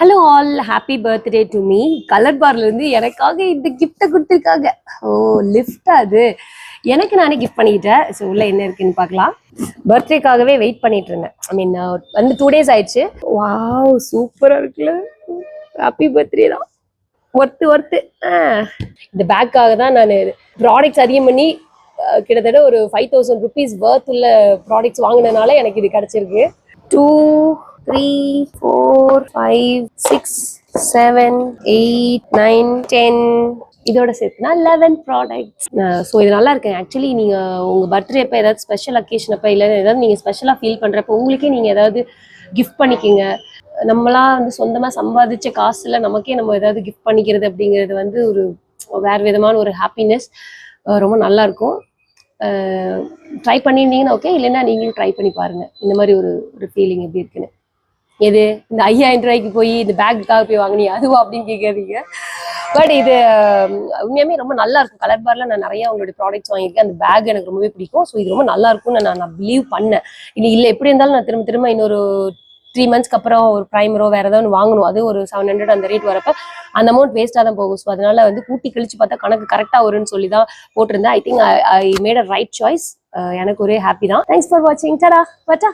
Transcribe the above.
Hello all, happy birthday to me. Colour பார்ல இருந்து எனக்காக இந்த கிஃப்டை கொடுத்துருக்காங்க. ஓ, லிஃப்ட் அது எனக்கு நானே கிஃப்ட் பண்ணிக்கிட்டேன். ஸோ உள்ள என்ன இருக்குன்னு பார்க்கலாம். பர்த்டேக்காகவே வெயிட் பண்ணிட்டு இருந்தேன். ஐ மீன் வந்து 2 days ஆயிடுச்சு. வாவ், சூப்பரா இருக்குல்ல. ஹாப்பி பர்த்டே தான். ஒர்த்து. இந்த பேக்காக தான் நான் ப்ராடக்ட்ஸ் அதிகம் பண்ணி கிட்டத்தட்ட ஒரு 5000 rupees வர்த் உள்ள ப்ராடக்ட்ஸ் வாங்கினதுனால எனக்கு இது கிடைச்சிருக்கு. 2 3 4 5 6 7 8 9 10 இதோட சேர்த்துனா 11 ப்ராடக்ட்ஸ். ஸோ இது நல்லா இருக்கு. ஆக்சுவலி நீங்கள் உங்கள் பர்த்டே அப்போ ஏதாவது ஸ்பெஷல் அக்கேஷன் அப்போ இல்லை ஏதாவது நீங்கள் ஸ்பெஷலாக ஃபீல் பண்ணுறப்போ உங்களுக்கே நீங்கள் ஏதாவது கிஃப்ட் பண்ணிக்கிங்க. நம்மளா வந்து சொந்தமாக சம்பாதிச்ச காசுல நமக்கே நம்ம ஏதாவது கிஃப்ட் பண்ணிக்கிறது அப்படிங்கிறது வந்து ஒரு வேறு விதமான ஒரு ஹாப்பினஸ். ரொம்ப நல்லா இருக்கும். ட்ரை பண்ணியிருந்தீங்கன்னா ஓகே, இல்லைன்னா நீங்களும் ட்ரை பண்ணி பாருங்கள் இந்த மாதிரி ஒரு ஃபீலிங் எப்படி இருக்குன்னு. எது இந்த 5000 ரூபாய்க்கு போய் இந்த பேக்குக்காக போய் வாங்கினீங்க அதுவா அப்படின்னு கேட்காதீங்க. பட் இது உண்மையாமே ரொம்ப நல்லா இருக்கும். கலர் பார்ல நான் நிறைய அவங்களுடைய ப்ராடக்ட்ஸ் வாங்கியிருக்கேன். அந்த பேக் எனக்கு ரொம்பவே பிடிக்கும். ஸோ இது ரொம்ப நல்லா இருக்கும்னு நான் பிலீவ் பண்ணேன். இல்லை எப்படி இருந்தாலும் நான் திரும்ப இன்னொரு 3 monthsக்கு அப்புறம் ஒரு ப்ரைமரோ வேற ஏதாவது வாங்கணும். அது ஒரு 700 அந்த ரேட் வரப்ப அந்த அமௌண்ட் வேஸ்ட்டாக தான் போகும். ஸோ அதனால வந்து கூட்டி கழிச்சு பார்த்தா கணக்கு கரெக்டாக வரும்னு சொல்லி தான் போட்டிருந்தேன். I think I made a right choice. எனக்கு ஒரே ஹாப்பி தான். தேங்க்ஸ் ஃபார் வாட்சிங். டடா, பட்டா.